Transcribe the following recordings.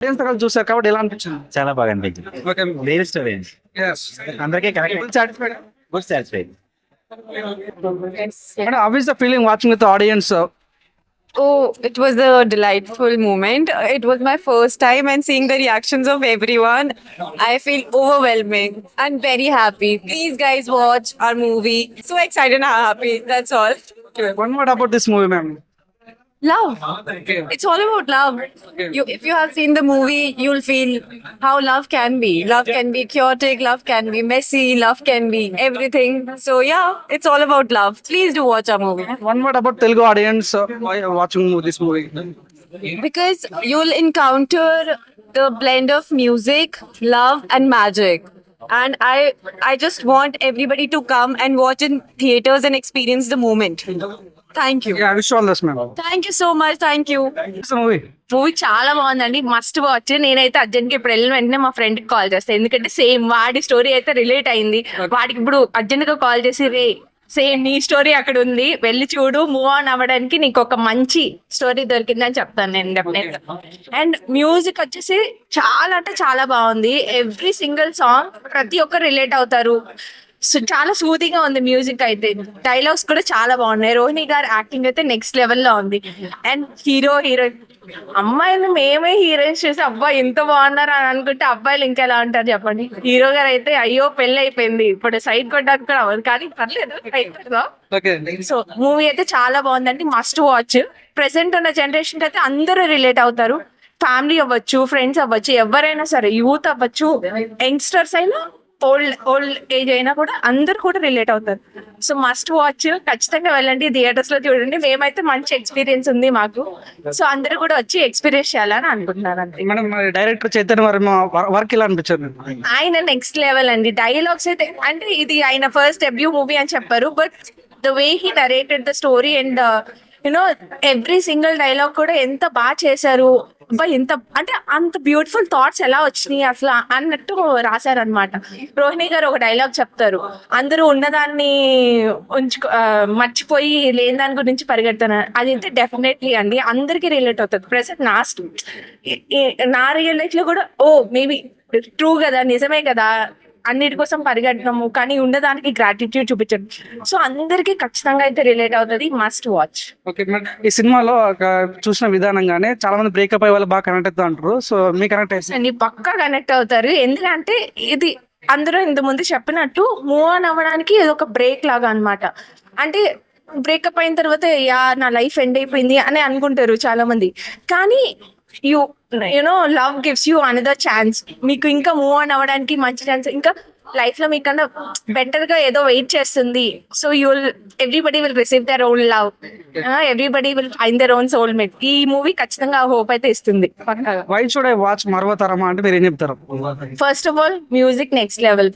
Audience తో కలిసి చూసారు కాబట్టి ఎలా అనిపించింది? చాలా బాగా అనిపించింది. ఓకే. రియల్ స్టోరీ అందరికీ correct satisfied. Good satisfied. How is the feeling watching with the audience? Oh, it was a delightful moment. It was my first time and seeing the reactions of everyone. I feel overwhelming and very happy. Please, guys, watch our movie. So excited and happy. That's all. Okay, one word about this movie, ma'am. Love. It's all about love. If you have seen the movie, you'll feel how love can be. Love can be chaotic, love can be messy, love can be everything. So yeah, it's all about love. Please do watch our movie. One word about Telugu audience why you are watching this movie. Because you'll encounter the blend of music, love, and magic. And I just want everybody to come and watch in theaters and experience the moment. Thank you. Yeah, I wish you all this, ma'am. Thank you so much. Thank you. This movie. Movie చాలా బాగుందండి, must watch. నేనైతే urgent కి ఇప్పుడు వెళ్ళిన వెంటనే మా friend కి call చేస్తాను, ఎందుకంటే సేమ్ వాడి స్టోరీ అయితే రిలేట్ అయింది. వాడికి ఇప్పుడు అర్జెంట్ గా కాల్ చేసి రే సేమ్ నీ స్టోరీ అక్కడ ఉంది, వెళ్ళి చూడు, మూవ్ ఆన్ అవ్వడానికి నీకు ఒక మంచి స్టోరీ దొరికిందని చెప్తాను నేను డెఫినెట్ గా. అండ్ మ్యూజిక్ వచ్చేసి చాలా అంటే చాలా బాగుంది. ఎవ్రీ సింగిల్ సాంగ్ ప్రతి ఒక్కరు రిలేట్ అవుతారు. చాలా సూదిగా ఉంది మ్యూజిక్ అయితే. డైలాగ్స్ కూడా చాలా బాగున్నాయి. రోహిణి గారి యాక్టింగ్ అయితే నెక్స్ట్ లెవెల్ లో ఉంది. అండ్ హీరోయిన్ అమ్మాయిలు మేమే హీరోయిన్స్ చూసి అబ్బా ఎంత బాగున్నారు అని అనుకుంటే అబ్బాయిలు ఇంకెలా ఉంటారు చెప్పండి. హీరో గారు అయితే అయ్యో పెళ్లి అయిపోయింది, ఇప్పుడు సైడ్ కొట్టడానికి కూడా అవ్వదు, కానీ పర్లేదు అయిపోతుందా. సో మూవీ అయితే చాలా బాగుందండి, మస్ట్ వాచ్. ప్రెసెంట్ ఉన్న జనరేషన్ అయితే అందరూ రిలేట్ అవుతారు. ఫ్యామిలీ అవ్వచ్చు, ఫ్రెండ్స్ అవ్వచ్చు, ఎవరైనా సరే, యూత్ అవ్వచ్చు, యంగ్స్టర్స్ అయినా, ఓల్డ్ ఏజ్ అయినా కూడా అందరు కూడా రిలేట్ అవుతారు. సో మస్ట్ వాచ్, ఖచ్చితంగా వెళ్ళండి, థియేటర్స్ లో చూడండి. మేమైతే మంచి ఎక్స్పీరియన్స్ ఉంది మాకు. సో అందరూ కూడా వచ్చి ఎక్స్పీరియన్స్ చేయాలని అనుకుంటున్నాను అంతే. మేడం, డైరెక్టర్ చైతన్య వర్క్ ఎలా అనిపించింది? ఆయన నెక్స్ట్ లెవెల్ అండి. డైలాగ్స్ అయితే అంటే ఇది ఆయన ఫస్ట్ డెబ్యూ మూవీ అని చెప్పారు, but the way he narrated the story and you know every single dialogue కూడా ఎంత బాగా చేశారు. ఎంత అంటే అంత బ్యూటిఫుల్ థాట్స్ ఎలా వచ్చినాయి అసలు అన్నట్టు రాశారనమాట. రోహిణి గారు ఒక డైలాగ్ చెప్తారు, అందరూ ఉన్నదాన్ని మర్చిపోయి లేని దాని గురించి పరిగెడతాను. అది అయితే డెఫినెట్లీ అండి అందరికి రిలేట్ అవుతుంది. ప్రెసెంట్ నా రియల్ లైఫ్ లో కూడా మేబీ ట్రూ కదా, నిజమే కదా, అన్నిటి కోసం పరిగెట్టడము, కానీ ఉన్నదానికి గ్రాటిట్యూడ్ చూపించడం. సో అందరికి ఖచ్చితంగా అయితే రిలేట్ అవుతుంది, మస్ట్ వాచ్. ఓకే మేడం, ఈ సినిమాలో చూసిన విధానంగానే చాలా మంది బ్రేకప్ అయ్యే వాళ్ళు బాగా కనెక్ట్ అవుతా అంటారు. సో మీ కనెక్ట్ అండి పక్కా కనెక్ట్ అవుతారు. ఎందుకంటే ఇది అందరూ ఇంత ముందు చెప్పినట్టు మూవ్ ఆన్ అవ్వడానికి ఇది ఒక బ్రేక్ లాగా అన్నమాట. అంటే బ్రేకప్ అయిన తర్వాత నా లైఫ్ ఎండ్ అయిపోయింది అని అనుకుంటారు చాలా మంది, కానీ you know love gives you another chance. మీకు ఇంకా మూవ్ ఆన్ అవ్వడానికి మంచి ఛాన్స్, ఇంకా లైఫ్ లో మీకన్నా బెటర్ గా ఏదో వెయిట్ చేస్తుంది. So everybody will receive their own love, everybody will find their own soul mate. ఈ మూవీ ఖచ్చితంగా హోప్ అయితే ఇస్తుంది పక్కాగా. వై షుడ్ ఐ వాచ్ మర్వతరమా అంటే మీరు ఏం చెప్తారు? First of all music next level,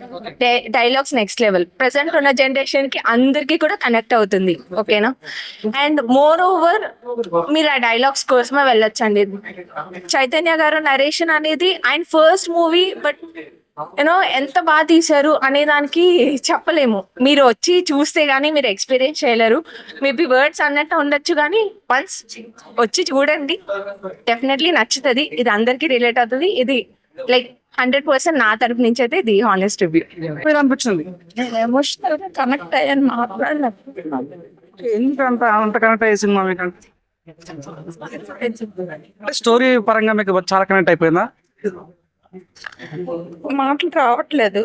dialogues next level. Present ఉన్న జనరేషన్ కి అందరికి కూడా కనెక్ట్ అవుతుంది, ఓకేనా. అండ్ మోర్ ఓవర్ మీరు ఆ డైలాగ్స్ కోసమే వెళ్ళొచ్చండి. చైతన్య గారు నరేషన్ అనేది ఆయన ఫస్ట్ మూవీ, బట్ యూనో ఎంత బాగా తీశారు అనే దానికి చెప్పలేము. మీరు వచ్చి చూస్తే గానీ మీరు ఎక్స్పీరియన్స్ చేయలేరు. మేబీ వర్డ్స్ అన్నట్టు ఉండొచ్చు, కానీ వన్స్ వచ్చి చూడండి, డెఫినెట్లీ నచ్చుతుంది. ఇది అందరికి రిలేట్ అవుతుంది. ఇది లైక్ 100% నా తరపు నుంచి అయితే ఇది హానెస్ట్ రివ్యూ. మీరు అనిపించింది నేను ఎమోషనల్ గా కనెక్ట్ అయ్యాను, మాట్లాడలేకపోతున్నాను. ఎందుకంత అంత కనెక్ట్ అయ్యే సినిమా మీకు? స్టోరీ పరంగా మీకు చాలా కనెక్ట్ అయిపోయిందా? మాటలు రావట్లేదు,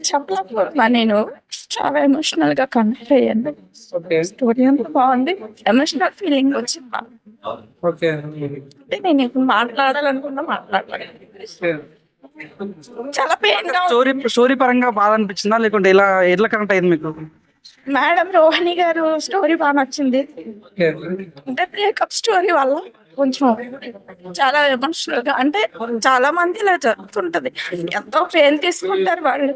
చెప్పలేకపోతున్నా. నేను చాలా ఎమోషనల్ గా కనెక్ట్ అయ్యాను. స్టోరీ అంతా బాగుంది, ఎమోషనల్ ఫీలింగ్ వచ్చింది. అంటే నేను ఇప్పుడు మాట్లాడాలనుకున్నా మాట్లాడలేదు. చాలా పెయిన్ గా. స్టోరీ పరంగా బాధ అనిపించిందా, లేకుంటే ఎట్లా కనెక్ట్ అయింది మీకు? మేడం రోహిణి గారు స్టోరీ బాగా నచ్చింది. అంటే బ్రేకప్ స్టోరీ వల్ల కొంచెం చాలా ఎమోషనల్ గా, అంటే చాలా మంది ఇలా జరుగుతుంటది, ఎంతో పెయిన్ తీసుకుంటారు వాళ్ళు.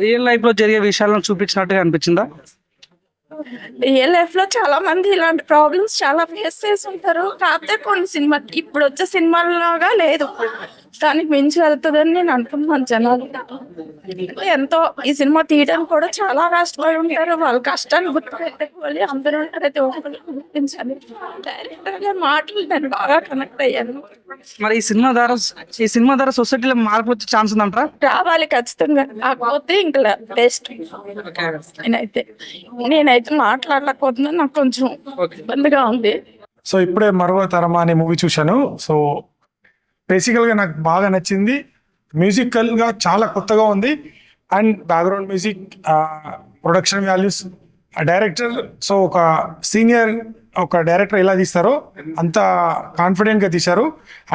రియల్ లైఫ్ లో జరిగే విషయాలను చూపించినట్టుగా అనిపించిందా? రియల్ లైఫ్ లో చాలా మంది ఇలాంటి ప్రాబ్లమ్స్ చాలా ఫేస్ చేసి ఉంటారు. కాకపోతే కొన్ని సినిమా ఇప్పుడు వచ్చే సినిమాలాగా లేదు, దానికి మించి వెళ్తుందని నేను అనుకుంటున్నాను. జనాలు ఎంతో ఈ సినిమా తీయడానికి కూడా చాలా కష్టపడి ఉంటారు. వాళ్ళ కష్టాన్ని గుర్తుపెట్టుకోవాలి, అందరూ ప్రతి ఒక్కరు గుర్తించాలి. డైరెక్టర్ గారి మాటలు నేను బాగా కనెక్ట్ అయ్యాను. మరి ఈ సినిమా ద్వారా సొసైటీలో మార్పు వచ్చే ఛాన్స్ ఉందంటారా? రావాలి ఖచ్చితంగా, కాకపోతే ఇంకా బెస్ట్. నేనైతే మాట్లాడలేకపోతున్నాను, నాకు కొంచెం ఇబ్బందిగా ఉంది. సో ఇప్పుడే మరో తరమా అనే మూవీ చూశాను. సో బేసికల్గా నాకు బాగా నచ్చింది. మ్యూజికల్గా చాలా కొత్తగా ఉంది, and background music, production values, director. So ఒక సీనియర్ డైరెక్టర్ ఎలా తీస్తారో అంత కాన్ఫిడెంట్గా తీశారు.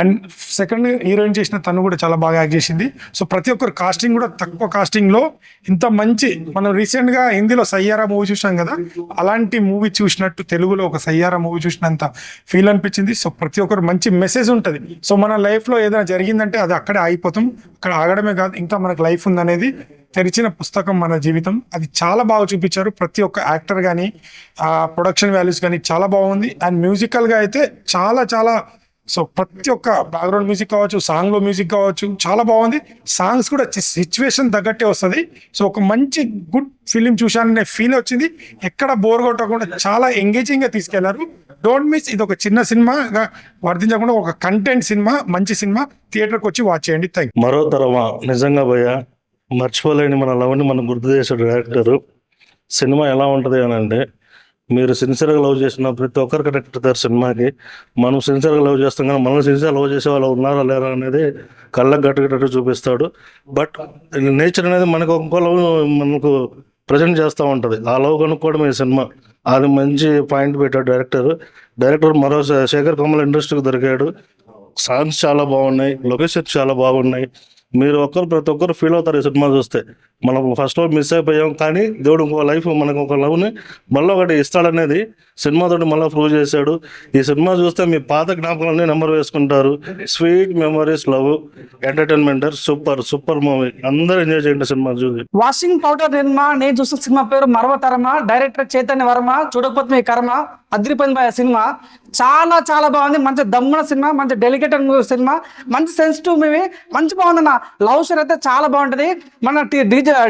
అండ్ సెకండ్ హీరోయిన్ చేసిన తను కూడా చాలా బాగా యాక్ట్ చేసింది. సో ప్రతి ఒక్కరు కాస్టింగ్ కూడా తక్కువ కాస్టింగ్లో ఇంత మంచి, మనం రీసెంట్గా హిందీలో సయ్యారా మూవీ చూసాం కదా, అలాంటి మూవీ చూసినట్టు తెలుగులో ఒక సయ్యారా మూవీ చూసినంత ఫీల్ అనిపించింది. సో ప్రతి ఒక్కరు మంచి మెసేజ్ ఉంటుంది. సో మన లైఫ్లో ఏదైనా జరిగిందంటే అది అక్కడే ఆగిపోతాం, అక్కడ ఆగడమే కాదు, ఇంకా మనకు లైఫ్ ఉందనేది తెరిచిన పుస్తకం మన జీవితం. అది చాలా బాగా చూపించారు. ప్రతి ఒక్క యాక్టర్ కానీ ప్రొడక్షన్ వాల్యూస్ కానీ చాలా బాగుంది. అండ్ మ్యూజికల్గా అయితే చాలా చాలా, సో ప్రతి ఒక్క బ్యాక్గ్రౌండ్ మ్యూజిక్ కావచ్చు, సాంగ్లో మ్యూజిక్ కావచ్చు, చాలా బాగుంది. సాంగ్స్ కూడా సిచ్యువేషన్ తగ్గట్టే వస్తుంది. సో ఒక మంచి గుడ్ ఫిలిం చూశాననే ఫీల్ వచ్చింది. ఎక్కడ బోర్ కొట్టకుండా చాలా ఎంగేజింగ్గా తీసుకెళ్లారు. Don't miss. ఇది ఒక చిన్న సినిమాగా వర్తించకుండా ఒక కంటెంట్ సినిమా, మంచి సినిమా. థియేటర్కి వచ్చి వాచ్ చేయండి. Thank you. మరో తరమా నిజంగా భయ్య మర్చిపోలేని మన లవ్ని మనం గుర్తు చేసాడు డైరెక్టర్. సినిమా ఎలా ఉంటుంది అని అంటే, మీరు సిన్సియర్గా లవ్ చేసిన ప్రతి ఒక్కరు కనెక్ట్ అవుతారు సినిమాకి. మనం సిన్సియర్గా లవ్ చేస్తాం కానీ మనం సిన్సియర్ లవ్ చేసే వాళ్ళు ఉన్నారా లేరా అనేది కళ్ళకు గట్టుగట్టు చూపిస్తాడు. బట్ నేచర్ అనేది మనకు ఇంకో లవ్ మనకు ప్రజెంట్ చేస్తూ ఉంటుంది. ఆ లవ్ కనుక్కోవడం ఈ సినిమా. అది మంచి పాయింట్ పెట్టాడు డైరెక్టర్ మరో శేఖర్ కమల్ ఇండస్ట్రీకి దొరికాడు. సాంగ్స్ చాలా బాగున్నాయి, లొకేషన్స్ చాలా బాగున్నాయి. మీరు ప్రతి ఒక్కరు ఫీల్ అవుతారు ఈ సినిమా చూస్తే. మనం ఫస్ట్లో మిస్ అయిపోయాం, కానీ దేవుడు ఇంకో లైఫ్ మనకు ఒక లవ్ని మళ్ళీ ఒకటి ఇస్తాడనేది సినిమాతో మళ్ళీ ప్రూవ్ చేశాడు. ఈ సినిమా చూస్తే మీ పాత జ్ఞాపకాలన్నీ నెంబర్ వేసుకుంటారు. Sweet memories, love, entertainment, super movie. అందరూ ఎంజాయ్ చేయండి సినిమా చూసి. వాషింగ్ పౌడర్ నిర్మా. నేను చూసిన సినిమా పేరు మరవ తరమా. డైరెక్టర్ చైతన్య వర్మ. చూడకపోతే మీ కర్మ. అదిరిపోయింది బాయ్ సినిమా. చాలా చాలా బాగుంది. మంచి దమ్మున సినిమా, మంచి డెలికేటెడ్ సినిమా, మంచి సెన్సిటివ్ మూవీ, మంచి బాగుంది. లవ్ స్టోరీ అయితే చాలా బాగుంటుంది. మన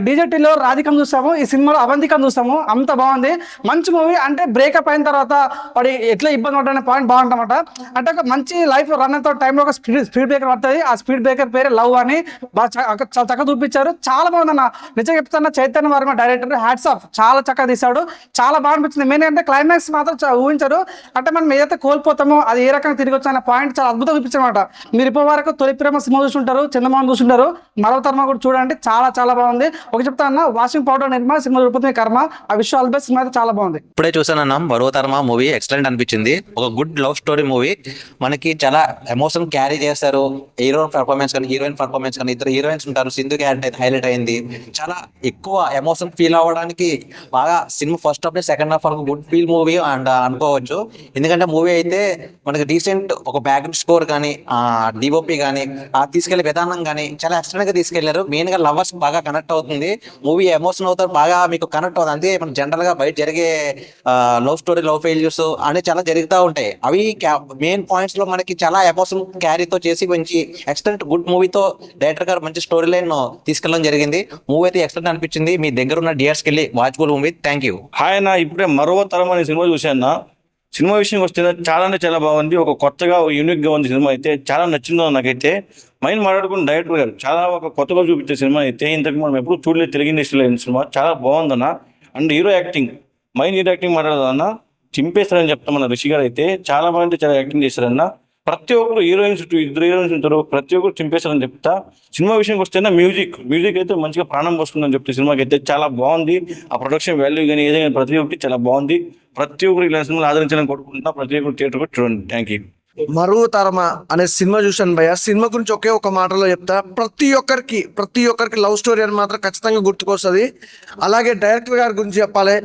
డీజేటీలో రాధికం చూస్తాము, ఈ సినిమాలో అవంతికం చూస్తాము. అంత బాగుంది. మంచి మూవీ. అంటే బ్రేకప్ అయిన తర్వాత వాడు ఎట్లా ఇబ్బంది పడ్డా పాయింట్ బాగుంటామట. అంటే ఒక మంచి లైఫ్ రన్ అయిన టైంలో ఒక స్పీడ్ బ్రేకర్ పడుతుంది. ఆ స్పీడ్ బ్రేకర్ పేరే లవ్ అని చాలా చక్కగా చూపించారు. చాలా బాగుందన్న. నిజంగా చెప్తున్నా, Chaitanya Varma director hats off. చాలా చక్కగా తీశాడు. చాలా బాగా అనిపించింది. మెయిన్ అంటే క్లైమాక్స్ మాత్రం ఊహించారు. అంటే మనం ఏదైతే కోల్పోతామో అది ఏ రకంగా తిరిగి వచ్చా అనే పాయింట్ చాలా అద్భుతంగా చూపించారన్నమాట. మీరు ఇప్పటి వరకు తొలి ప్రేమ సినిమా చూసుంటారు, చందమామ చూసుంటారు, మరో తరమా కూడా చూడండి. చాలా చాలా బాగుంది. ఒక చెప్తా అన్న, వాషింగ్ పౌడర్ నిర్మా సినిమా చూడకపోతే కర్మ. ఆ విషయం ఆల్బెస్ట్ సినిమా అయితే చాలా బాగుంది. ఇప్పుడే చూసానన్నా మరో తరమా మూవీ. ఎక్సలెంట్ అనిపించింది. ఒక గుడ్ లవ్ స్టోరీ మూవీ. మనకి చాలా ఎమోషన్ క్యారీ చేస్తారు. హీరో పర్ఫార్మెన్స్ కానీ, హీరోయిన్ పర్ఫార్మెన్స్ కానీ, ఇద్దరు హీరోయిన్స్ ఉంటారు. సింధు క్యారెక్టర్ హైలైట్ అయింది. చాలా ఎక్కువ ఎమోషన్ ఫీల్ అవ్వడానికి బాగా cinema first half second half వరకు గుడ్ ఫీల్ మూవీ అండ్ అనుకోవచ్చు. ఎందుకంటే మూవీ అయితే మనకి డీసెంట్ ఒక బ్యాక్గ్రౌండ్ స్కోర్ కానీ, డిఓపి కానీ, తీసుకెళ్లే విధానం కానీ చాలా ఎక్స్ట్రా గా తీసుకెళ్లారు. మెయిన్ గా లవర్స్ బాగా కనెక్ట్ అవుతుంది మూవీ. ఎమోషన్ అవుతారు, బాగా మీకు కనెక్ట్ అవుతుంది. అంటే మన జనరల్ గా బయట జరిగే లవ్ స్టోరీ, లవ్ ఫెయిల్యూర్స్ అనేవి చాలా జరుగుతూ ఉంటాయి. అవి మెయిన్ పాయింట్స్ లో మనకి చాలా ఎమోషన్ క్యారీతో చేసి మంచి ఎక్సలెంట్ గుడ్ మూవీతో డైరెక్టర్ గారు మంచి స్టోరీ లైన్ తీసుకెళ్ళడం జరిగింది. మూవీ అయితే ఎక్సలెంట్ అనిపించింది. మీ దగ్గర ఉన్న థియేటర్స్కి వెళ్ళి watchful movie. Thank you. Hi అన్న, ఇప్పుడే మరో తరం అనే సినిమా చూశాను. సినిమా విషయం వస్తే చాలా అంటే చాలా బాగుంది. ఒక కొత్తగా యూనిక్గా ఉంది సినిమా అయితే. చాలా నచ్చిందో నాకైతే. మైండ్ మాట్లాడుకున్న డైరెక్టర్ గారు చాలా ఒక కొత్తగా చూపించే సినిమా అయితే. ఇంతకు మనం ఎప్పుడు చూడలేదు తెలుగు ఇండస్ట్రీలో సినిమా. చాలా బాగుందన్న. And hero acting, hero acting మాట్లాడదన్న చింపేస్తారని చెప్తాం. మన రిషి గారు అయితే చాలా బాగుంటే చాలా యాక్టింగ్ చేస్తారన్న. ప్రతి ఒక్కరు హీరోయిన్స్, ఇద్దరు హీరోయిన్స్ ఉంటారు, ప్రతి ఒక్కరు చింపేస్తారని చెప్తా. సినిమా విషయంకి వస్తేనే మ్యూజిక్ అయితే మంచిగా ప్రాణం పోస్తుందని చెప్తే సినిమాకి అయితే చాలా బాగుంది. ఆ ప్రొడక్షన్ వాల్యూ కానీ ఏదైనా ప్రతి ఒక్కటి చాలా బాగుంది. ప్రతి ఒక్కరు ఇలా సినిమాలు ఆదరించాలని కోరుకుంటున్నా. ప్రతి ఒక్కరు థియేటర్ కూడా చూడండి. Thank you. మరువు తరమా అనే సినిమా చూశాను భయ్య. సినిమా గురించి ఒకే ఒక మాటలో చెప్తా. ప్రతి ఒక్కరికి లవ్ స్టోరీ అని మాత్రం ఖచ్చితంగా గుర్తుకొస్తుంది. అలాగే డైరెక్టర్ గారి గురించి చెప్పాలి.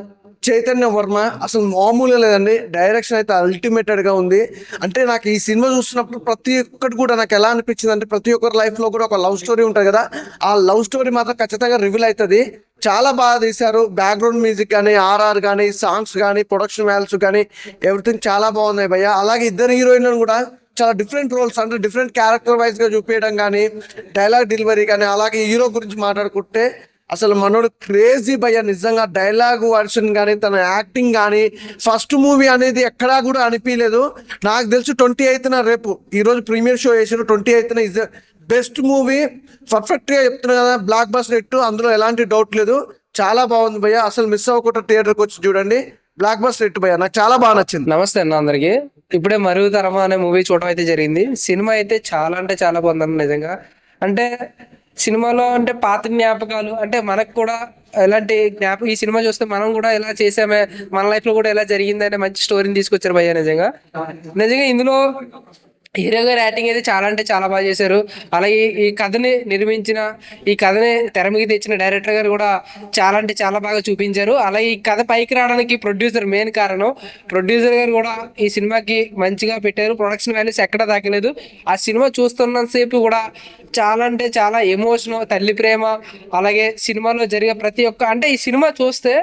చైతన్య వర్మ అసలు మామూలుగా లేదండి. డైరెక్షన్ అయితే అల్టిమేటెడ్ గా ఉంది. అంటే నాకు ఈ సినిమా చూస్తున్నప్పుడు ప్రతి ఒక్కటి కూడా నాకు ఎలా అనిపించింది అంటే, ప్రతి ఒక్కరి లైఫ్ లో కూడా ఒక లవ్ స్టోరీ ఉంటుంది కదా, ఆ లవ్ స్టోరీ మాత్రం ఖచ్చితంగా రివీల్ అవుతుంది. చాలా బాగా తీశారు. బ్యాక్గ్రౌండ్ మ్యూజిక్ కానీ, ఆర్ఆర్ కానీ, సాంగ్స్ కానీ, ప్రొడక్షన్ వాల్యూస్ కానీ ఎవ్రీథింగ్ చాలా బాగున్నాయి భయ్య. అలాగే ఇద్దరు హీరోయిన్లను కూడా చాలా డిఫరెంట్ రోల్స్ అంటే డిఫరెంట్ క్యారెక్టర్ వైజ్ గా చూపించడం కానీ, డైలాగ్ డెలివరీ కానీ, అలాగే హీరో గురించి మాట్లాడుకుంటే అసలు మనోడు క్రేజీ భయ్య. నిజంగా డైలాగ్ వర్షన్ కానీ, తన యాక్టింగ్ కానీ, ఫస్ట్ మూవీ అనేది ఎక్కడా కూడా అనిపించలేదు. నాకు తెలిసి 28న రేపు ఈరోజు ప్రీమియర్ షో చేసిన 28న ఇస్ బెస్ట్ మూవీ. పర్ఫెక్ట్ గా చెప్తున్నా కదా, బ్లాక్ బస్టర్ హిట్, అందులో ఎలాంటి డౌట్ లేదు. చాలా బాగుంది భయ్య. అసలు మిస్ అవ్వకుండా థియేటర్కి వచ్చి చూడండి. బ్లాక్ బస్టర్ హిట్ భయ్య, నాకు చాలా బాగా నచ్చింది. నమస్తే అన్న అందరికి. ఇప్పుడే మరుగు తరమా అనే మూవీ చూడడం అయితే జరిగింది. సినిమా అయితే చాలా అంటే చాలా బాగుందన్న నిజంగా. అంటే సినిమాలో అంటే పాత జ్ఞాపకాలు, అంటే మనకు కూడా ఎలాంటి ఈ సినిమా చూస్తే మనం కూడా ఎలా చేసామే, మన లైఫ్ లో కూడా ఎలా జరిగింది అనే మంచి స్టోరీని తీసుకొచ్చారు భయ్య. నిజంగా ఇందులో హీరో గారి యాక్టింగ్ అయితే చాలా అంటే చాలా బాగా చేశారు. అలాగే ఈ కథని నిర్మించిన, ఈ కథని తెర మీద తెచ్చిన డైరెక్టర్ గారు కూడా చాలా అంటే చాలా బాగా చూపించారు. అలాగే ఈ కథ పైకి రావడానికి ప్రొడ్యూసర్ మెయిన్ కారణం. ప్రొడ్యూసర్ గారు కూడా ఈ సినిమాకి మంచిగా పెట్టారు. ప్రొడక్షన్ వాల్యూస్ ఎక్కడ దాకలేదు. ఆ సినిమా చూస్తున్నంతసేపు కూడా చాలా అంటే చాలా ఎమోషన్, తల్లి ప్రేమ, అలాగే సినిమాలో జరిగే ప్రతి ఒక్క, అంటే ఈ సినిమా చూస్తే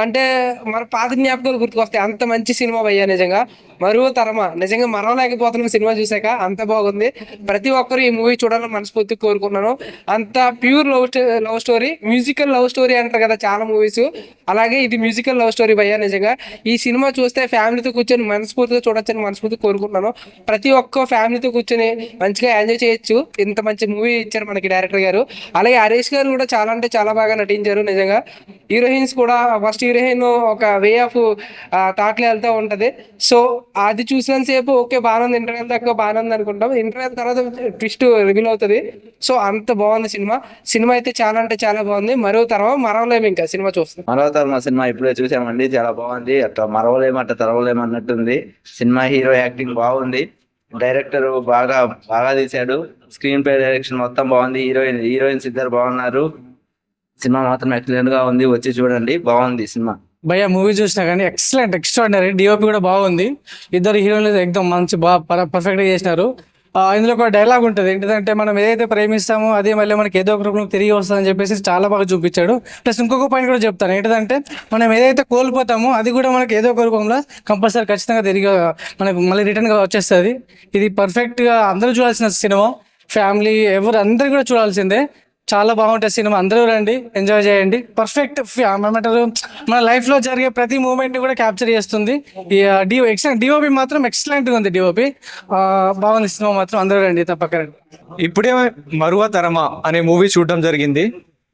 అంటే మన పాత జ్ఞాపకాలు గుర్తుకొస్తాయి. అంత మంచి సినిమా భయ్యా. నిజంగా మరువ తరమా నిజంగా మరవలేకపోతున్నాం సినిమా చూసాక. అంత బాగుంది. ప్రతి ఒక్కరు ఈ మూవీ చూడాలని మనస్ఫూర్తిగా కోరుకున్నాను. అంత pure love story, musical love story అంటారు కదా చాలా మూవీస్, అలాగే ఇది మ్యూజికల్ లవ్ స్టోరీ భయ్యా. నిజంగా ఈ సినిమా చూస్తే ఫ్యామిలీతో కూర్చొని మనస్ఫూర్తిగా చూడొచ్చని మనస్ఫూర్తిగా కోరుకుంటున్నాను. ప్రతి ఒక్క ఫ్యామిలీతో కూర్చొని మంచిగా ఎంజాయ్ చేయొచ్చు. ఇంత మంచి మూవీ ఇచ్చారు మనకి డైరెక్టర్ గారు. అలాగే హరీష్ గారు కూడా చాలా అంటే చాలా బాగా నటించారు. నిజంగా హీరోయిన్స్ కూడా ఫస్ట్ హీరోయిన్ ఒక వే ఆఫ్ థాట్లో వెళ్తూ ఉంటది. సో అది చూసినంత సేపు ఓకే బాగానే ఉంది, ఇంటర్వెల్ దాకా బాగానే ఉంది అనుకుంటాం. ఇంటర్వెల్ తర్వాత ట్విస్ట్ రివీల్ అవుతుంది. సో అంత బాగుంది సినిమా. సినిమా అయితే చాలా అంటే చాలా బాగుంది. మరవలేము ఇంకా సినిమా చూస్తాం. మరవతరం సినిమా ఇప్పుడే చూసామండి, చాలా బాగుంది. అట్లా మరవలేము అట్లా తరవలేము అన్నట్టుంది సినిమా. హీరో యాక్టింగ్ బాగుంది, డైరెక్టర్ బాగా బాగా తీశాడు, స్క్రీన్ ప్లే డైరెక్షన్ మొత్తం బాగుంది, హీరోయిన్స్ ఇద్దరు బాగున్నారు. సినిమా మాత్రం ఎక్సలెంట్ గా ఉంది, వచ్చి చూడండి, బాగుంది సినిమా. భయ్య మూవీ చూసినా కానీ ఎక్సలెంట్, ఎక్స్ట్రాడినరీ. డిఓపి కూడా బాగుంది. ఇద్దరు హీరోలు ఎక్దమ్ మంచి బాగా పర్ఫెక్ట్గా చేసినారు. ఇందులో ఒక డైలాగ్ ఉంటుంది ఏంటంటే, మనం ఏదైతే ప్రేమిస్తామో అదే మళ్ళీ మనకి ఏదో ఒక రూపంలో తిరిగి వస్తుందని చెప్పేసి చాలా బాగా చూపించాడు. ప్లస్ ఇంకొక పాయింట్ కూడా చెప్తాను ఏంటంటే, మనం ఏదైతే కోల్పోతామో అది కూడా మనకి ఏదో ఒక రూపంలో కంపల్సరీ ఖచ్చితంగా తిరిగి మనకు మళ్ళీ రిటర్న్గా వచ్చేస్తుంది. ఇది పర్ఫెక్ట్గా అందరూ చూడాల్సిన సినిమా. ఫ్యామిలీ ఎవరు అందరూ కూడా చూడాల్సిందే. చాలా బాగుంటుంది సినిమా. అందరూ రండి, ఎంజాయ్ చేయండి. పర్ఫెక్ట్ ఏమంటారు, మన లైఫ్ లో జరిగే ప్రతి మూమెంట్ కూడా క్యాప్చర్ చేస్తుంది. డిఓపి మాత్రం ఎక్సలెంట్ గా ఉంది. డిఓపి బాగుంది సినిమా మాత్రం. అందరూ రండి, తప్పక రండి. ఇప్పుడే మరువ తరమా అనే మూవీ చూడడం జరిగింది.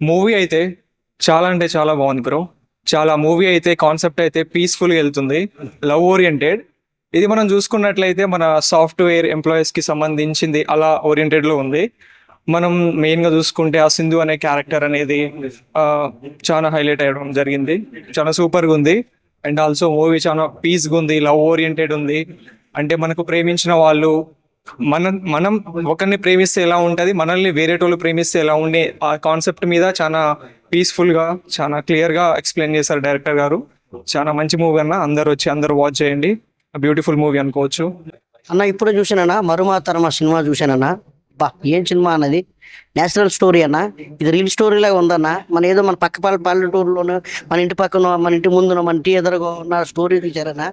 మూవీ అయితే చాలా అంటే చాలా బాగుంది బ్రో. చాలా మూవీ అయితే కాన్సెప్ట్ అయితే పీస్ఫుల్గా వెళ్తుంది, లవ్ ఓరియంటెడ్. ఇది మనం చూసుకున్నట్లయితే మన సాఫ్ట్వేర్ ఎంప్లాయీస్ కి సంబంధించింది అలా ఓరియంటెడ్ లో ఉంది. మనం మెయిన్ గా చూసుకుంటే ఆ సింధు అనే క్యారెక్టర్ అనేది చాలా హైలైట్ అయ్యడం జరిగింది. చాలా సూపర్ గా ఉంది. అండ్ ఆల్సో మూవీ చాలా పీస్ గా ఉంది, లవ్ ఓరియంటెడ్ ఉంది. అంటే మనకు ప్రేమించిన వాళ్ళు మనం ఒకరిని ప్రేమిస్తే ఎలా ఉంటది, మనల్ని వేరేటోళ్ళు ప్రేమిస్తే ఎలా ఉండే, ఆ కాన్సెప్ట్ మీద చాలా పీస్ఫుల్ గా చాలా క్లియర్ గా ఎక్స్ప్లెయిన్ చేశారు డైరెక్టర్ గారు. చాలా మంచి మూవీ అన్న, అందరూ వాచ్ చేయండి. బ్యూటిఫుల్ మూవీ అనుకోవచ్చు అన్న. ఇప్పుడు చూసానన్నా మరువ తరమా సినిమా చూసానన్నా. బా ఏం సినిమా అన్నది, నేచురల్ స్టోరీ అన్న. ఇది రియల్ స్టోరీ లాగా ఉందన్న. ఏదో మన పల్లెటూరులోనూ, మన ఇంటి పక్కన, మన ఇంటి ముందున, మన ఇంటి ఎదురుగా ఉన్న స్టోరీ తీశారన్న.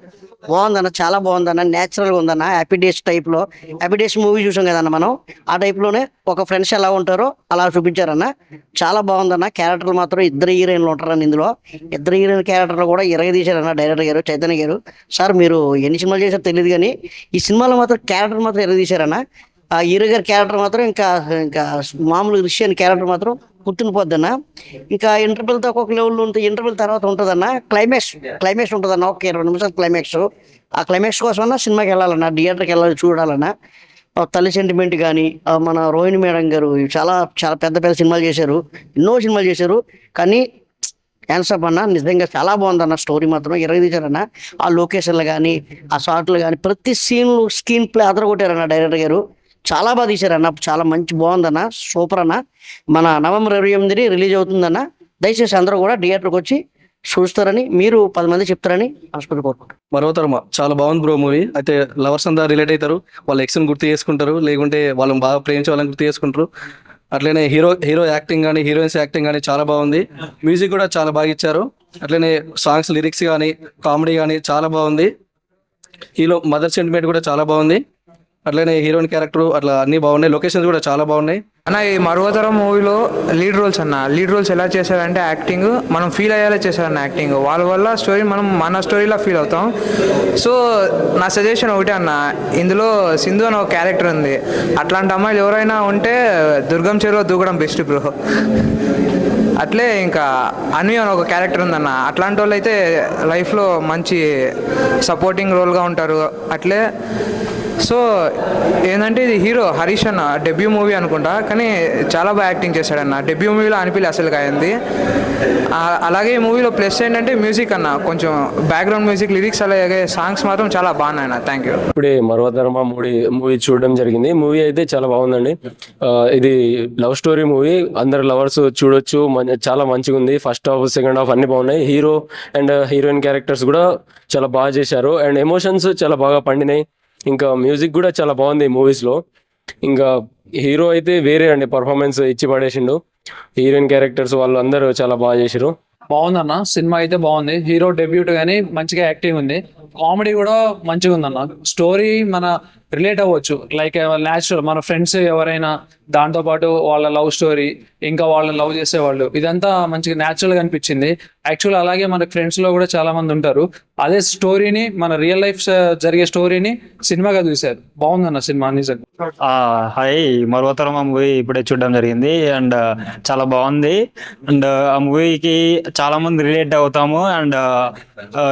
బాగుందన్న, చాలా బాగుందన్న. నేచురల్ గా ఉందన్న. హ్యాపీ డేస్ టైప్ లో, హ్యాపీ డేస్ మూవీ చూసాం కదన్న మనం, ఆ టైప్ లోనే ఒక ఫ్రెండ్స్ ఎలా ఉంటారో అలా చూపించారన్న. చాలా బాగుందన్న. క్యారెక్టర్లు మాత్రం ఇద్దరు హీరోయిన్లు ఉంటారన్న. ఇందులో ఇద్దరు హీరోయిన్ క్యారెక్టర్లు కూడా తీశారన్న డైరెక్టర్ గారు, చైతన్య గారు. సార్ మీరు ఎన్ని సినిమాలు చేశారో తెలియదు కానీ ఈ సినిమాలో మాత్రం క్యారెక్టర్ మాత్రం తీశారన్న. ఆ హీరో గారి క్యారెక్టర్ మాత్రం ఇంకా మామూలు రిషియన్ క్యారెక్టర్ మాత్రం గుర్తుండిపోద్దన్న. ఇంకా ఇంటర్వెల్తో ఒక్కొక్క లెవెల్ ఉంటుంది. ఇంటర్వెల్ తర్వాత ఉంటుందన్న క్లైమాక్స్ ఉంటుందన్న. ఒక 20 నిమిషాలు క్లైమాక్స్. ఆ క్లైమాక్స్ కోసమన్నా సినిమాకి వెళ్ళాలన్నా, థియేటర్కి వెళ్ళాలి, చూడాలన్నా. తల్లి సెంటిమెంట్ కానీ, మన రోహిణి మేడం గారు చాలా చాలా పెద్ద సినిమాలు చేశారు, ఎన్నో సినిమాలు చేశారు. కానీ హ్యాండ్సప్ అన్న, నిజంగా చాలా బాగుందన్న. స్టోరీ మాత్రం తీశారన్న. ఆ లొకేషన్లు కానీ, ఆ షాట్లు కానీ, ప్రతి సీన్లు స్క్రీన్ ప్లే అదరగొట్టారన్న డైరెక్టర్ గారు. చాలా బాగా తీశారన్న. చాలా మంచి బాగుందన్న, సూపర్ అన్న. మన నవంబర్ 28 రిలీజ్ అవుతుందన్న. దయచేసి అందరూ కూడా థియేటర్కి వచ్చి చూస్తారని మీరు 10 మంది చెప్తారని మనస్ఫూర్తిగా కోరుకుంటున్నాను. మరొకతరమా చాలా బాగుంది బ్రో మూవీ. అయితే లవర్స్ అంతా రిలేట్ అవుతారు, వాళ్ళ ఎక్స్ని గుర్తు చేసుకుంటారు, లేకుంటే వాళ్ళని బాగా ప్రేమించే వాళ్ళని గుర్తు చేసుకుంటారు. అట్లనే హీరో యాక్టింగ్ కానీ హీరోయిన్స్ యాక్టింగ్ కానీ చాలా బాగుంది. మ్యూజిక్ కూడా చాలా బాగా ఇచ్చారు. అట్లనే సాంగ్స్ లిరిక్స్ కానీ కామెడీ కానీ చాలా బాగుంది. హీరో మదర్ సెంటిమెంట్ కూడా చాలా బాగుంది. అట్లనే హీరోయిన్ క్యారెక్టర్ అట్లా అన్ని బాగున్నాయి. లొకేషన్స్ కూడా చాలా బాగున్నాయి. అన్న ఈ మరువతరం మూవీలో లీడ్ రోల్స్ ఎలా చేశారంటే యాక్టింగ్ మనం ఫీల్ అయ్యేలా చేశారన్న యాక్టింగ్. వాళ్ళ వల్ల స్టోరీ మనం మన స్టోరీలా ఫీల్ అవుతాం. సో నా సజెషన్ ఒకటే అన్న, ఇందులో సింధు అని ఒక క్యారెక్టర్ ఉంది. అట్లాంటి అమ్మాయిలు ఎవరైనా ఉంటే దుర్గం చెరువులో దూకడం బెస్ట్ బ్రో. అట్లే ఇంకా అన్వి అని ఒక క్యారెక్టర్ ఉందన్న, అట్లాంటి వాళ్ళు అయితే లైఫ్లో మంచి సపోర్టింగ్ రోల్గా ఉంటారు. అట్లే సో ఏంటంటే ఇది హీరో హరీష్ అన్న డెబ్యూ మూవీ అనుకుంటా, కానీ చాలా బాగా యాక్టింగ్ చేశాడన్న. డెబ్యూ మూవీలో అనిపించలే అసలు కాయింది. అలాగే ఈ మూవీలో ప్లస్ ఏంటంటే మ్యూజిక్ అన్న, కొంచెం బ్యాక్గ్రౌండ్ మ్యూజిక్, లిరిక్స్ అలాగే సాంగ్స్ మాత్రం చాలా బాగున్నాయి అన్న. Thank you. ఇప్పుడే మరొకతరమా మూవీ చూడడం జరిగింది. మూవీ అయితే చాలా బాగుందండి. ఇది లవ్ స్టోరీ మూవీ, అందరు లవర్స్ చూడొచ్చు. చాలా మంచిగా ఉంది. ఫస్ట్ హాఫ్ సెకండ్ హాఫ్ అన్ని బాగున్నాయి. హీరో అండ్ హీరోయిన్ క్యారెక్టర్స్ కూడా చాలా బాగా చేశారు. అండ్ ఎమోషన్స్ చాలా బాగా పండినాయి. ఇంకా మ్యూజిక్ కూడా చాలా బాగుంది ఈ మూవీస్లో. ఇంకా హీరో అయితే వేరే అండి, పర్ఫార్మెన్స్ ఇచ్చి పడేసిండు. హీరోయిన్ క్యారెక్టర్స్ వాళ్ళు అందరూ చాలా బాగా చేశారు. బాగుందన్న సినిమా అయితే బాగుంది. హీరో డెబ్యూట్ కానీ మంచిగా యాక్టింగ్ ఉంది. కామెడీ కూడా మంచిగా ఉందన్న. స్టోరీ మన రిలేట్ అవ్వచ్చు, లైక్ న్యాచురల్ మన ఫ్రెండ్స్ ఎవరైనా, దాంతోపాటు వాళ్ళ లవ్ స్టోరీ, ఇంకా వాళ్ళని లవ్ చేసేవాళ్ళు, ఇదంతా మంచిగా న్యాచురల్గా అనిపించింది. యాక్చువల్ అలాగే మన ఫ్రెండ్స్లో కూడా చాలా మంది ఉంటారు. అదే స్టోరీని మన రియల్ లైఫ్ జరిగే స్టోరీని సినిమాగా చూశారు. బాగుందన్న సినిమా నిజంగా. హాయ్, మరువతరం మూవీ ఇప్పుడే చూడడం జరిగింది అండ్ చాలా బాగుంది. అండ్ ఆ మూవీకి చాలా మంది రిలేట్ అవుతాము and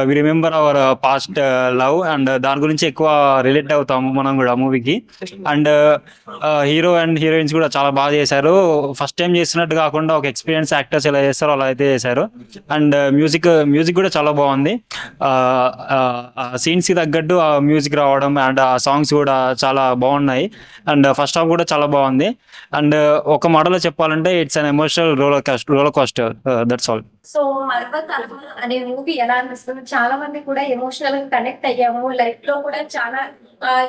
we remember our past love and దాని గురించి ఎక్కువ రిలేట్ అవుతాము మనం కూడా మూవీకి. అండ్ హీరో అండ్ హీరోయిన్స్ కూడా చాలా బాగా చేశారు. ఫస్ట్ టైం చేస్తున్నట్టు కాకుండా ఒక ఎక్స్పీరియన్స్ యాక్టర్స్ ఎలా చేస్తారో అలా అయితే చేశారు. అండ్ మ్యూజిక్ కూడా చాలా బాగుంది. సీన్స్ కి తగ్గట్టు ఆ మ్యూజిక్ రావడం అండ్ ఆ సాంగ్స్ కూడా చాలా బాగున్నాయి. అండ్ ఫస్ట్ హాఫ్ కూడా చాలా బాగుంది. అండ్ ఒక మాటలో చెప్పాలంటే it's an emotional roller coaster. That's all. So Maruvatharam అనే మూవీ ఎలా అనిపిస్తుంది? చాలా మంది కూడా ఎమోషనల్ గా కనెక్ట్ అయ్యాము, లైఫ్ లో కూడా చాలా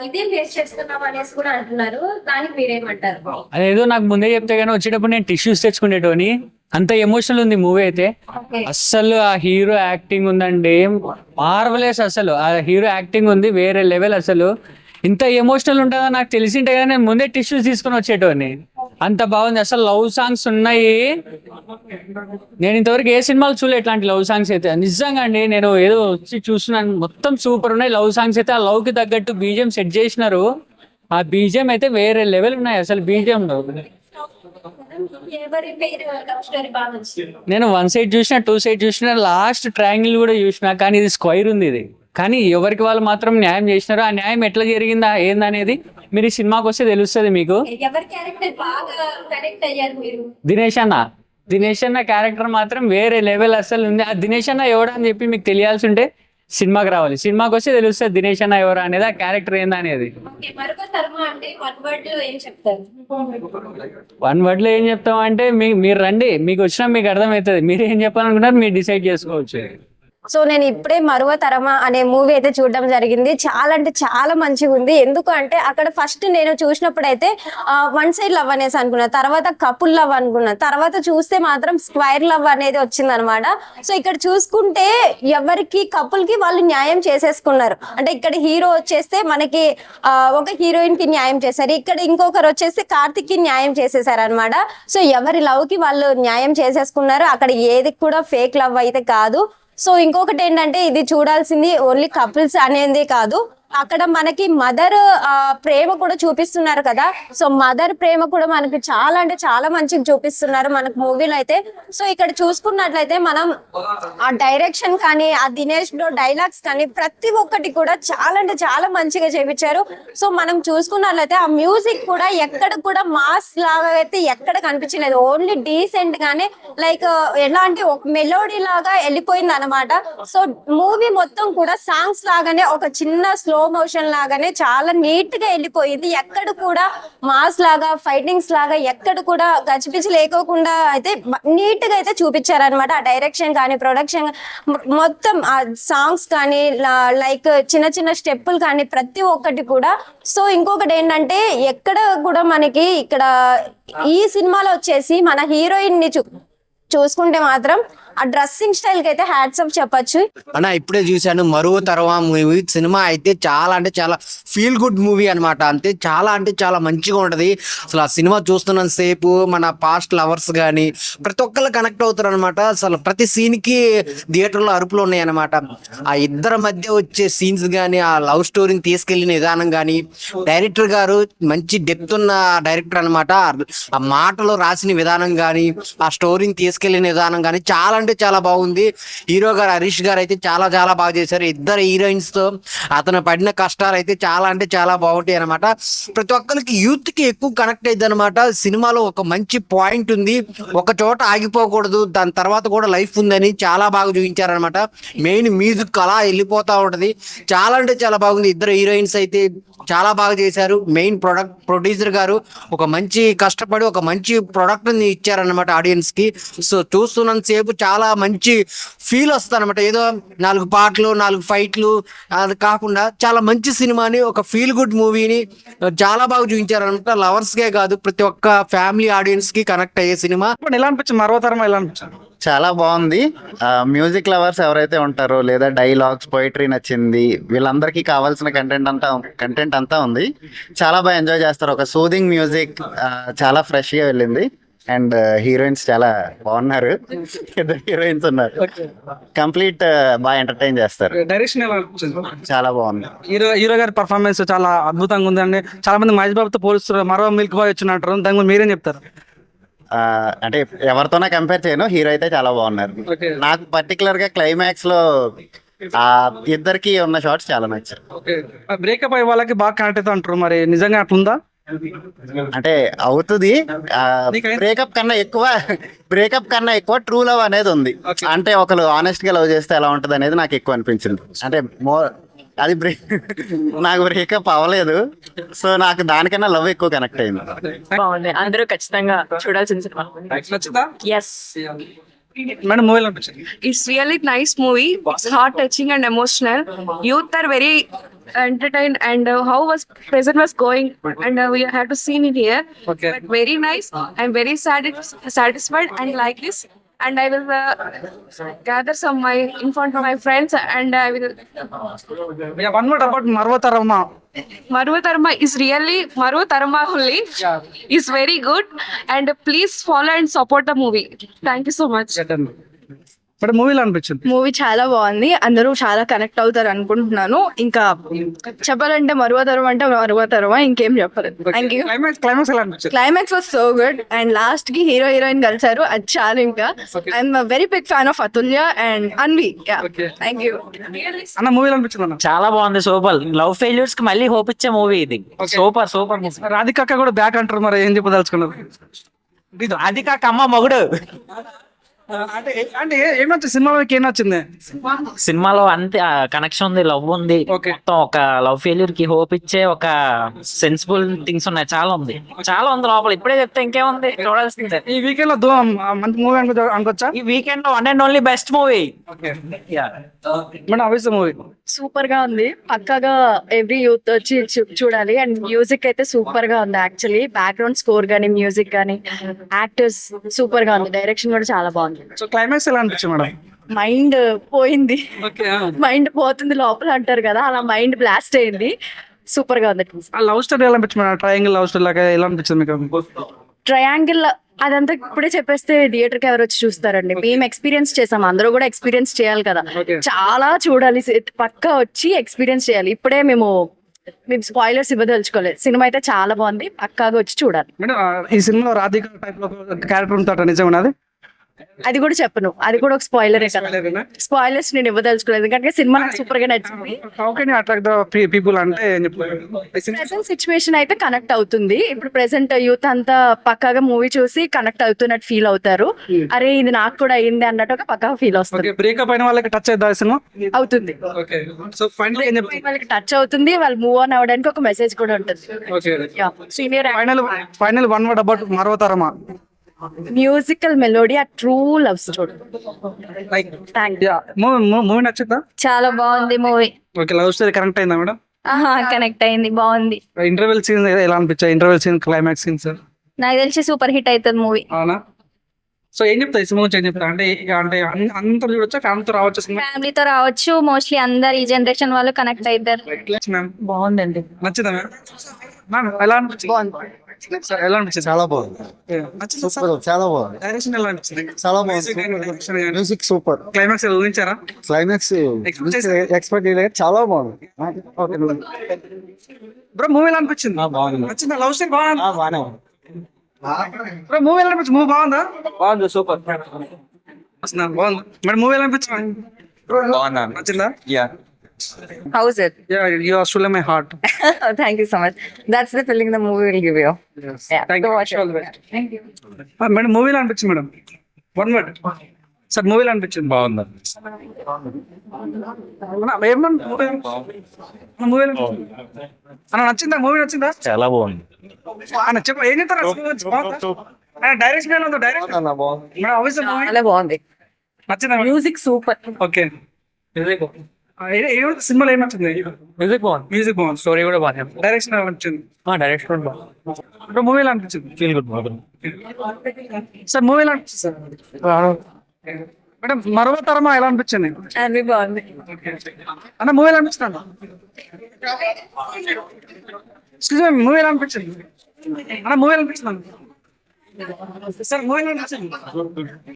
ఇదే ఫేస్ చేస్తున్నాం అనేసి కూడా అంటున్నారు. దానికి మీరేమంటారు? అదేదో నాకు ముందే చెప్తే కానీ వచ్చేటప్పుడు నేను టిష్యూస్ తెచ్చుకునేటోని. అంత ఎమోషనల్ ఉంది మూవీ అయితే. అస్సలు ఆ హీరో యాక్టింగ్ ఉందండి, మార్వలెస్. అసలు ఆ హీరో యాక్టింగ్ ఉంది వేరే లెవెల్. అసలు ఇంత ఎమోషనల్ ఉంటుందో నాకు తెలిసింటే కానీ నేను ముందే టిష్యూస్ తీసుకుని వచ్చేటోని. అంత బాగుంది. అసలు లవ్ సాంగ్స్ ఉన్నాయి. నేను ఇంతవరకు ఏ సినిమాలు చూడలే ఇట్లాంటి లవ్ సాంగ్స్ అయితే. నిజంగా అండి, నేను ఏదో వచ్చి చూస్తున్నాను, మొత్తం సూపర్ ఉన్నాయి లవ్ సాంగ్స్ అయితే. ఆ లవ్ కి తగ్గట్టు బీజిఎం సెట్ చేసినారు. ఆ బీజిఎం అయితే వేరే లెవెల్ ఉన్నాయి అసలు బీజిఎం. నేను 1 సైడ్ చూసిన, 2 సైడ్ చూసిన, లాస్ట్ ట్రయాంగిల్ కూడా చూసిన, కానీ ఇది స్క్వైర్ ఉంది. ఇది కానీ ఎవరికి వాళ్ళు మాత్రం న్యాయం చేసినారు. ఆ న్యాయం ఎట్లా జరిగిందా ఏందనేది మీరు ఈ సినిమాకి వస్తే తెలుస్తుంది మీకు. దినేష్ అన్న క్యారెక్టర్ మాత్రం వేరే లెవెల్ అసలు ఉంది. ఆ దినేష్ అన్న ఎవడా అని చెప్పి మీకు తెలియాల్సి ఉంటే సినిమాకి రావాలి. సినిమాకి వస్తే తెలుస్తుంది దినేష్ అన్న ఎవరా అనేది, ఆ క్యారెక్టర్ ఏందా అనేది. 1 వర్డ్ లో ఏం చెప్తాం అంటే మీరు రండి, మీకు వచ్చినా మీకు అర్థమవుతుంది. మీరు ఏం చెప్పాలనుకుంటారు మీరు డిసైడ్ చేసుకోవచ్చు. సో నేను ఇప్పుడే మరువతరమా అనే మూవీ అయితే చూడడం జరిగింది. చాలా అంటే చాలా మంచిగా ఉంది. ఎందుకు అంటే అక్కడ ఫస్ట్ నేను చూసినప్పుడు అయితే 1 సైడ్ లవ్ అనేసి అనుకున్నా, తర్వాత కపుల్ లవ్ అనుకున్నా, తర్వాత చూస్తే మాత్రం స్క్వైర్ లవ్ అనేది వచ్చింది అనమాట. సో ఇక్కడ చూసుకుంటే ఎవరికి కపుల్ కి వాళ్ళు న్యాయం చేసేసుకున్నారు. అంటే ఇక్కడ హీరో వచ్చేస్తే మనకి ఒక హీరోయిన్ కి న్యాయం చేశారు, ఇక్కడ ఇంకొకరు వచ్చేస్తే కార్తిక్ కి న్యాయం చేసేసారు అనమాట. సో ఎవరి లవ్ కి వాళ్ళు న్యాయం చేసేసుకున్నారు. అక్కడ ఏది కూడా ఫేక్ లవ్ అయితే కాదు. సో ఇంకొకటి ఏంటంటే ఇది చూడాల్సింది ఓన్లీ కపుల్స్ అనేది కాదు, అక్కడ మనకి మదర్ ప్రేమ కూడా చూపిస్తున్నారు కదా. సో మదర్ ప్రేమ కూడా మనకి చాలా అంటే చాలా మంచిగా చూపిస్తున్నారు మనకు మూవీలో అయితే. సో ఇక్కడ చూసుకున్నట్లయితే మనం ఆ డైరెక్షన్ కానీ, ఆ దినేష్ బ్రో డైలాగ్స్ కానీ ప్రతి ఒక్కటి కూడా చాలా అంటే చాలా మంచిగా చేపించారు. సో మనం చూసుకున్నట్లయితే ఆ మ్యూజిక్ కూడా ఎక్కడ కూడా మాస్ లాగా అయితే ఎక్కడ కనిపించలేదు. ఓన్లీ డీసెంట్ గానే లైక్ ఎలాంటి ఒక మెలోడీ లాగా వెళ్ళిపోయింది అనమాట. సో మూవీ మొత్తం కూడా సాంగ్స్ లాగానే ఒక చిన్న స్లో స్లో మోషన్ లాగానే చాలా నీట్ గా వెళ్ళిపోయింది. ఎక్కడ కూడా మాస్ లాగా ఫైటింగ్స్ లాగా ఎక్కడ కూడా గజిబిజి లేకోకుండా అయితే నీట్ గా అయితే చూపించారనమాట. ఆ డైరెక్షన్ కానీ ప్రొడక్షన్ మొత్తం ఆ సాంగ్స్ కానీ లైక్ చిన్న చిన్న స్టెప్పులు కానీ ప్రతి ఒక్కటి కూడా. సో ఇంకొకటి ఏంటంటే ఎక్కడ కూడా మనకి ఇక్కడ ఈ సినిమాలో వచ్చేసి మన హీరోయిన్ ని చూసుకుంటే మాత్రం ఆ డ్రెస్సింగ్ స్టైల్ కి అయితే హ్యాట్స్ ఆఫ్ చెప్పొచ్చు. అన్న ఇప్పుడే చూశాను మరువ తరవా మూవీ. సినిమా అయితే చాలా అంటే చాలా ఫీల్ గుడ్ మూవీ అనమాట. అంటే చాలా మంచిగా ఉంటది. అసలు ఆ సినిమా చూస్తున్నంత సేపు మన పాస్ట్ లవర్స్ కానీ ప్రతి ఒక్కళ్ళు కనెక్ట్ అవుతారు అనమాట. అసలు ప్రతి సీన్ కి థియేటర్లో అరుపులు ఉన్నాయి అనమాట. ఆ ఇద్దరి మధ్య వచ్చే సీన్స్ కానీ ఆ లవ్ స్టోరీని తీసుకెళ్లిన విధానం కానీ డైరెక్టర్ గారు మంచి డెప్త్ ఉన్న డైరెక్టర్ అనమాట. ఆ మాటలో రాసిన విధానం కానీ ఆ స్టోరీని తీసుకెళ్లిన విధానం కానీ చాలా బాగుంది. హీరో గారు హరీష్ గారు అయితే చాలా బాగా చేశారు. ఇద్దరు హీరోయిన్స్ తో అతను పడిన కష్టాలు అయితే చాలా బాగుంటాయి అనమాట. ప్రతి ఒక్కరికి యూత్ కి ఎక్కువ కనెక్ట్ అయింది అనమాట. సినిమాలో ఒక మంచి పాయింట్ ఉంది, ఒక చోట ఆగిపోకూడదు, దాని తర్వాత కూడా లైఫ్ ఉందని చాలా బాగా చూపించారనమాట. మెయిన్ మ్యూజిక్ అలా వెళ్ళిపోతా ఉంటది. చాలా బాగుంది. ఇద్దరు హీరోయిన్స్ అయితే చాలా బాగా చేశారు. మెయిన్ ప్రొడ్యూసర్ గారు ఒక మంచి కష్టపడి ఒక మంచి ప్రొడక్ట్ ని ఇచ్చారనమాట ఆడియన్స్ కి. సో చూస్తున్నంత సేపు చాలా మంచి ఫీల్ వస్తుంది అనమాట. ఏదో 4 పాటలు 4 ఫైట్లు అది కాకుండా చాలా మంచి సినిమాని ఒక ఫీల్ గుడ్ మూవీని చాలా బాగా చూపించారనమాట. లవర్స్ కే కాదు ప్రతి ఒక్క ఫ్యామిలీ ఆడియన్స్ కి కనెక్ట్ అయ్యే సినిమా. ఎలా అనిపించింది మరవతరం? ఎలా అనిపించింది? చాలా బాగుంది. మ్యూజిక్ లవర్స్ ఎవరైతే ఉంటారో లేదా డైలాగ్స్ పోయిటరీ నచ్చింది వీళ్ళందరికీ కావాల్సిన కంటెంట్ అంతా ఉంది. చాలా బాగా ఎంజాయ్ చేస్తారు. ఒక సూదింగ్ మ్యూజిక్, చాలా ఫ్రెష్ గా వెళ్ళింది. అండ్ హీరోయిన్స్ చాలా బాగున్నారు. 2 హీరోయిన్స్ ఉన్నారు. కంప్లీట్ బాగా ఎంటర్టైన్ చేస్తారు. డైరెక్షన్ ఎలా అనిపించింది? చాలా బాగుంది. హీరో గారి పర్ఫార్మెన్స్ చాలా అద్భుతంగా ఉందండి. చాలా మంది మహేష్ బాబుతో పోలుస్తారు, మరో మిల్క్ బాయ్ వచ్చినట్టు. దాని గురించి మీరేం చెప్తారు? అంటే ఎవరితోనే కంపేర్ చేయను, హీరో అయితే చాలా బాగున్నారు. నాకు పర్టికులర్ గా క్లైమాక్స్ లో ఇద్దరికి ఉన్న షార్ట్స్ చాలా నచ్చాయి. బ్రేకప్ అయ్యే వాళ్ళకి బాగా కనెక్ట్ అవుతా అంటారు, మరి నిజంగా అట్లుందా? అంటే అవుతుంది. బ్రేకప్ కన్నా ఎక్కువ ట్రూ లవ్ అనేది ఉంది. అంటే ఒకరు ఆనెస్ట్ గా లవ్ చేస్తే ఎలా ఉంటది అనేది నాకు ఎక్కువ అనిపించింది. అంటే అది నాకు బ్రేకప్ అవ్వలేదు, సో నాకు దానికన్నా లవ్ ఎక్కువ కనెక్ట్ అయింది. బాగుంది, అందరూ ఖచ్చితంగా చూడాల్సిన సినిమా. Yes. మేడం మూవీ అనిపించింది? It's really nice movie. It's heart touching and emotional. Youth are very entertained and how was present was going and we had to see it here. Okay. But very nice. I'm very satisfied and like this. And I will gather some my info from my friends and I will. Yeah, one more about Marvatarama. Marva Tarma is really Marva Tarma only. Is very good and please follow and support the movie. Thank you so much. Madam మూవీలో అనిపించింది? Movie చాలా బాగుంది, అందరూ చాలా connect అవుతారు అనుకుంటున్నాను. ఇంకా చెప్పాలంటే మరువతరమా ఇంకేం చెప్పలేదు. Thank you. క్లైమాక్స్ ఎలా అనిపించింది? Climax was so good and last కి హీరో హీరోయిన్ కలిసారు, అది చాలు. ఇంకా I'm very big fan of Atulya and Anvi. Thank you. అన్న మూవీలో అనిపించింది? అన్న చాలా బాగుంది, సూపర్. లవ్ ఫెయిల్యూర్స్ కి మళ్ళీ హోప్ ఇచ్చే మూవీ ఇది. Super movie. రాధిక కూడా బ్యాక్ అంటారు, మరి ఏం చెప్పదలుచుకున్నారు? రాధిక అమ్మ మొగుడు. అంటే ఏమొచ్చింది సినిమాలో? ఏం నచ్చింది సినిమాలో? అంతే కనెక్షన్ ఉంది, లవ్ ఉంది, మొత్తం ఒక లవ్ ఫెయిల్యూర్ కి హోప్ ఇచ్చే ఒక సెన్సిబుల్ థింగ్స్ ఉన్నాయి. చాలా ఉంది లోపల. ఇప్పుడే చెప్తే ఇంకేముంది, చూడాల్సిందే. ఈ వీకెండ్ లో మంచి మూవీ అనుకోవచ్చా? ఈ వీకెండ్ లో one and only best movie. Madam అవిస్ మూవీ సూపర్ గా ఉంది, పక్కాగా ఎవ్రీ యూత్ వచ్చి చూడాలి. అండ్ మ్యూజిక్ అయితే సూపర్ గా ఉంది. యాక్చువల్లీ బ్యాక్గ్రౌండ్ స్కోర్ గానీ మ్యూజిక్ గానీ యాక్టర్స్ సూపర్ గా ఉంది. డైరెక్షన్ కూడా చాలా బాగుంది. సో క్లైమాక్స్ ఎలా అనిపించింది మేడం? మైండ్ పోయింది, మైండ్ పోతుంది లోపల అంటారు కదా, అలా మైండ్ బ్లాస్ట్ అయింది. సూపర్ గా ఉంది. ఆ లవ్ స్టోరీ ఎలా అనిపించింది మేడం? ట్రయాంగిల్ లవ్ స్టోరీ లాగా ఎలా అనిపించింది మీకు? ట్రయాంగిల్ అదంతా ఇప్పుడే చెప్పేస్తే థియేటర్ కి ఎవరు వచ్చి చూస్తారండి? మేము ఎక్స్పీరియన్స్ చేసాం, అందరూ కూడా ఎక్స్పీరియన్స్ చేయాలి కదా. చాలా చూడాలి, పక్కా వచ్చి ఎక్స్పీరియన్స్ చేయాలి. ఇప్పుడే మేము స్పాయిలర్స్ ఇవ్వదలుచుకోలేదు. సినిమా అయితే చాలా బాగుంది, పక్కాగా వచ్చి చూడాలి. మేడం ఈ సినిమాలో రాధిక టైప్ లో క్యారెక్టర్ ఉంటాట, నిజమేనా అది? అది కూడా చెప్పను, అది కూడా ఒక స్పాయిలరే కదా. స్పాయిలర్స్ నేను ఇవ్వదలుచుకోలేదు ఎందుకంటే సినిమా నాకు సూపర్ గా నచ్చింది. How can you attract the people అంటే ఏం చెప్తారు? ప్రెసెంట్ సిచ్యువేషన్ అయితే కనెక్ట్ అవుతుంది. ఇప్పుడు ప్రెసెంట్ యూత్ అంతా పక్కాగా మూవీ చూసి కనెక్ట్ అవుతున్నట్టు ఫీల్ అవుతారు. అరే ఇది నాకు కూడా అయింది అన్నట్టు ఒక పక్కా ఫీల్ వస్తుంది. బ్రేకప్ అయిన వాళ్ళకి టచ్ అవుతా సినిమా. అవుతుంది, ఓకే, సో ఫైనల్ ఏం చెప్తారు? వాళ్ళకి టచ్ అవుతుంది, వాళ్ళు మూవ్ ఆన్ అవ్వడానికి ఒక మెసేజ్ కూడా ఉంటుంది. Senior final one word about మరవతరమా. Musical melody, a true love story. Movie నచ్చిందా? చాలా బాగుంది movie. Okay, love story connect అయిందా మేడం? కనెక్ట్ అయింది, బాగుంది. ఇంటర్వెల్ సీన్ ఎలా అనిపించాయి? ఇంటర్వెల్ సీన్, క్లైమాక్స్ సీన్స్ నాకు తెలిసి సూపర్ హిట్ అవుతుంది మూవీ. అవునా? సో ఏం చెప్తాయి సినిమా గురించి? ఏం చెప్తా అంటే అందరూ చూడొచ్చా, ఫ్యామిలీతో రావచ్చు సినిమా? ఫ్యామిలీతో రావచ్చు, మోస్ట్లీ అందరు ఈ జనరేషన్ వాళ్ళు కనెక్ట్ అవుతారు. బాగుందండి. నచ్చిందా మ్యామ్? ఎలా అనిపించింది? సార్ ఎలా అనిపించింది? చాలా బాగుంది, నచ్చిందా సార్? సూపర్, చాలా బాగుంది, డైరెక్షన్ ఎలా అనిపించింది? చాలా బాగుంది. మ్యూజిక్ సూపర్, క్లైమాక్స్ ఊహించారా? క్లైమాక్స్ ఎక్స్పెక్ట్ చేయలేదు, చాలా బాగుంది. బ్రో మూవీ ఎలా అనిపించింది? నచ్చిందా? లవ్ స్టోరీ బాగుంది. బ్రో మూవీ ఎలా అనిపించింది? మూవీ బాగుందా? బాగుంది, సూపర్. బాగుంది మేడం. మూవీ ఎలా అనిపించింది? నచ్చిందా? How's it? Yeah, you are still in my heart. Thank you so much. That's the feeling the movie will give you. Yeah. Thank So you. watch All the best. Thank you. Madam movie ఎలా అనిపించింది madam? One word sir. Movie ఎలా అనిపించింది? బాగుంది. Movie అన్న నచ్చిందా? Movie నచ్చిందా? చాలా బాగుంది. అన్న చెప్ప ఏం చెప్తారు? డైరెక్షన్ ఎలా ఉందో? డైరెక్షన్ మేడం ఆబ్వియస్ మూవీ చాలా బాగుంది. నచ్చిందా? Music super. ఓకే, సినిమాలో ఏం నచ్చింది? మ్యూజిక్ బాగుంది. మ్యూజిక్ బాగుంది, స్టోరీ కూడా బాగుంది. డైరెక్షన్ ఎలా నచ్చింది? డైరెక్షన్ బాగుంది. మూవీ ఎలా అనిపించింది? ఫీల్ గుడ్ బాగుంది. సార్ మూవీ ఎలా అనిపించింది సార్? మేడం మరవతరమా ఎలా అనిపించింది? అన్ని బాగుంది. అన్న మూవీ ఎలా అనిపించింది? మూవీ ఎలా అనిపించింది అన్న? మూవీ ఎలా అనిపించింది సార్? మూవీ ఎలా అనిపించింది?